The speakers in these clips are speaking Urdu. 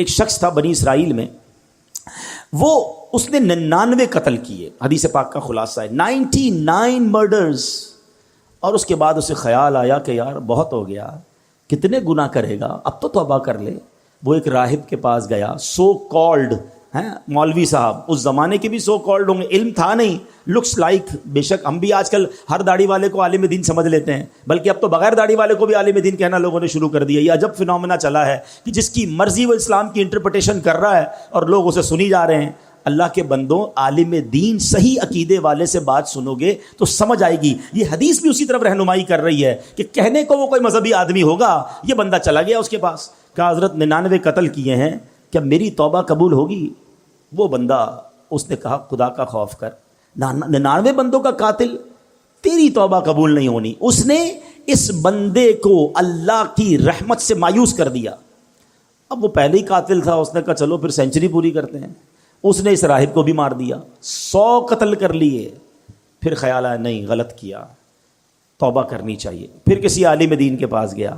ایک شخص تھا بنی اسرائیل میں، وہ اس نے 99 قتل کیے، حدیث پاک کا خلاصہ ہے 99 مرڈرز، اور اس کے بعد اسے خیال آیا کہ یار بہت ہو گیا، کتنے گناہ کرے گا، اب تو توبہ کر لے۔ وہ ایک راہب کے پاس گیا، سو کالڈ ہیں مولوی صاحب، اس زمانے کے بھی سو کالڈ ہوں گے، علم تھا نہیں، لکس لائک، بے شک ہم بھی آج کل ہر داڑھی والے کو عالم دین سمجھ لیتے ہیں، بلکہ اب تو بغیر داڑھی والے کو بھی عالم دین کہنا لوگوں نے شروع کر دیا۔ یہ عجب فنومنا چلا ہے کہ جس کی مرضی وہ اسلام کی انٹرپریٹیشن کر رہا ہے اور لوگ اسے سنی جا رہے ہیں۔ اللہ کے بندوں، عالم دین صحیح عقیدے والے سے بات سنو گے تو سمجھ آئے گی۔ یہ حدیث بھی اسی طرف رہنمائی کر رہی ہے کہ کہنے کو وہ کوئی مذہبی آدمی ہوگا، یہ بندہ چلا گیا اس کے پاس، کہا حضرت 99 قتل کیے ہیں، کیا میری توبہ قبول ہوگی؟ وہ بندہ، اس نے کہا خدا کا خوف کر، 99 بندوں کا قاتل، تیری توبہ قبول نہیں ہونی۔ اس نے اس بندے کو اللہ کی رحمت سے مایوس کر دیا۔ اب وہ پہلے ہی قاتل تھا، اس نے کہا چلو پھر سینچری پوری کرتے ہیں۔ اس نے اس راہب کو بھی مار دیا، 100 قتل کر لیے۔ پھر خیال آیا نہیں، غلط کیا، توبہ کرنی چاہیے۔ پھر کسی عالم دین کے پاس گیا،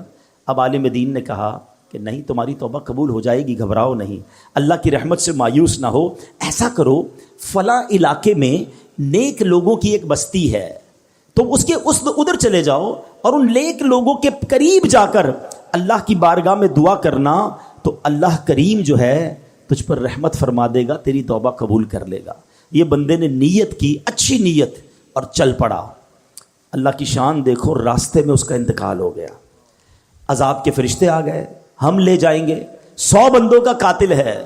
اب عالم دین نے کہا کہ نہیں، تمہاری توبہ قبول ہو جائے گی، گھبراؤ نہیں، اللہ کی رحمت سے مایوس نہ ہو، ایسا کرو فلاں علاقے میں نیک لوگوں کی ایک بستی ہے، تو اس ادھر چلے جاؤ اور ان نیک لوگوں کے قریب جا کر اللہ کی بارگاہ میں دعا کرنا، تو اللہ کریم جو ہے تجھ پر رحمت فرما دے گا، تیری توبہ قبول کر لے گا۔ یہ بندے نے نیت کی، اچھی نیت، اور چل پڑا۔ اللہ کی شان دیکھو، راستے میں اس کا انتقال ہو گیا، عذاب کے فرشتے آ گئے، ہم لے جائیں گے، 100 بندوں کا قاتل ہے،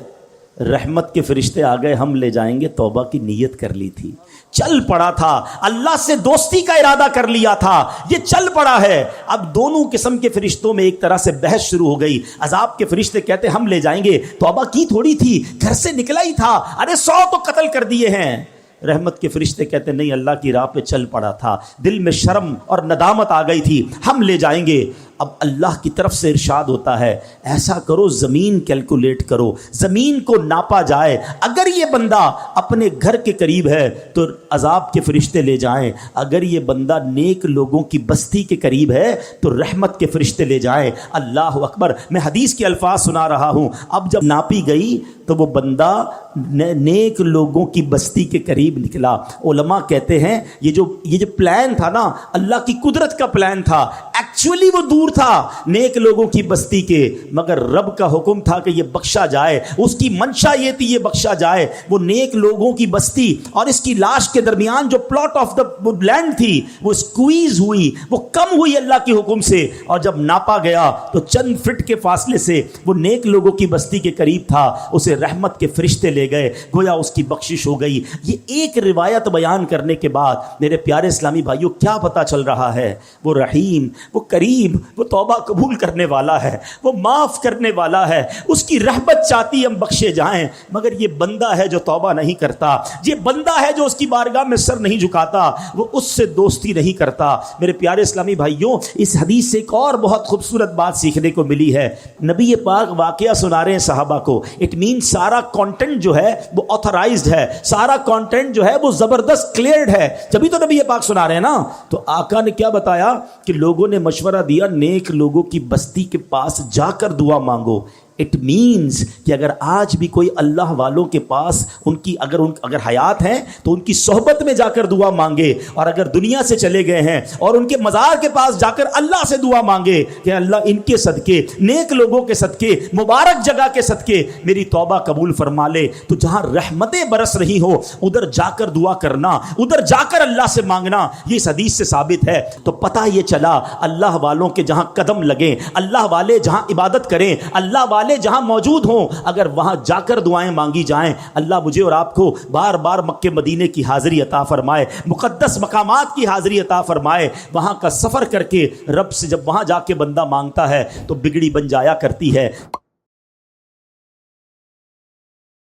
رحمت کے فرشتے آ گئے، ہم لے جائیں گے، توبہ کی نیت کر لی تھی، چل پڑا تھا، اللہ سے دوستی کا ارادہ کر لیا تھا، یہ چل پڑا ہے۔ اب دونوں قسم کے فرشتوں میں ایک طرح سے بحث شروع ہو گئی۔ عذاب کے فرشتے کہتے ہم لے جائیں گے، توبہ کی تھوڑی تھی، گھر سے نکلا ہی تھا، ارے 100 تو قتل کر دیے ہیں۔ رحمت کے فرشتے کہتے نہیں، اللہ کی راہ پہ چل پڑا تھا، دل میں شرم اور ندامت آ گئی تھی، ہم لے جائیں گے۔ اب اللہ کی طرف سے ارشاد ہوتا ہے ایسا کرو، زمین کیلکولیٹ کرو، زمین کو ناپا جائے، اگر یہ بندہ اپنے گھر کے قریب ہے تو عذاب کے فرشتے لے جائیں، اگر یہ بندہ نیک لوگوں کی بستی کے قریب ہے تو رحمت کے فرشتے لے جائیں۔ اللہ اکبر، میں حدیث کے الفاظ سنا رہا ہوں۔ اب جب ناپی گئی تو وہ بندہ نیک لوگوں کی بستی کے قریب نکلا۔ علماء کہتے ہیں یہ جو پلان تھا نا، اللہ کی قدرت کا پلان تھا، ایکچولی وہ دور تھا نیک لوگوں کی بستی کے، مگر رب کا حکم تھا کہ یہ بخشا جائے، اس کی منشا یہ تھی یہ بخشا جائے۔ وہ نیک لوگوں کی بستی اور اس کی لاش کے درمیان جو پلاٹ آف دا لینڈ تھی وہ اسکویز ہوئی، وہ کم ہوئی اللہ کے حکم سے، اور جب ناپا گیا تو چند فٹ کے فاصلے سے وہ نیک لوگوں کی بستی کے قریب تھا، اسے رحمت کے فرشتے لے گئے، گویا اس کی بخشش ہو گئی۔ یہ ایک روایت بیان کرنے کے بعد میرے پیارے اسلامی بھائیوں کیا پتہ چل رہا ہے؟ وہ رحیم، وہ کریم، وہ توبہ قبول کرنے والا ہے، وہ معاف کرنے والا ہے، اس کی رحمت چاہتی ہم بخشے جائیں، مگر یہ بندہ ہے جو توبہ نہیں کرتا، یہ بندہ ہے جو اس کی بارگاہ میں سر نہیں جھکاتا، وہ اس سے دوستی نہیں کرتا۔ میرے پیارے اسلامی بھائیوں، اس حدیث سے ایک اور بہت خوبصورت بات سیکھنے کو ملی ہے۔ نبی پاک واقعہ سنا رہے ہیں صحابہ کو، اٹ مین سارا کانٹینٹ جو ہے وہ آتھرائزڈ ہے، سارا کانٹینٹ جو ہے وہ زبردست کلیئرڈ ہے، جبھی تو نبی پاک سنا رہے ہیں نا۔ تو آقا نے کیا بتایا کہ لوگوں نے مشورہ دیا نیک لوگوں کی بستی کے پاس جا کر دعا مانگو۔ اٹ مینز کہ اگر آج بھی کوئی اللہ والوں کے پاس اگر حیات ہیں تو ان کی صحبت میں جا کر دعا مانگے، اور اگر دنیا سے چلے گئے ہیں اور ان کے مزار کے پاس جا کر اللہ سے دعا مانگے کہ اللہ ان کے صدقے، نیک لوگوں کے صدقے، مبارک جگہ کے صدقے میری توبہ قبول فرما لے۔ تو جہاں رحمتیں برس رہی ہو ادھر جا کر دعا کرنا، ادھر جا کر اللہ سے مانگنا، یہ اس حدیث سے ثابت ہے۔ تو پتہ یہ چلا اللہ والوں کے جہاں قدم لگیں، اللہ والے جہاں عبادت کریں، اللہ والے جہاں موجود ہوں، اگر وہاں جا کر دعائیں مانگی جائیں، اللہ مجھے اور آپ کو بار بار مکے مدینے کی حاضری عطا فرمائے، مقدس مقامات کی حاضری عطا فرمائے۔ وہاں کا سفر کر کے رب سے جب وہاں جا کے بندہ مانگتا ہے تو بگڑی بن جایا کرتی ہے۔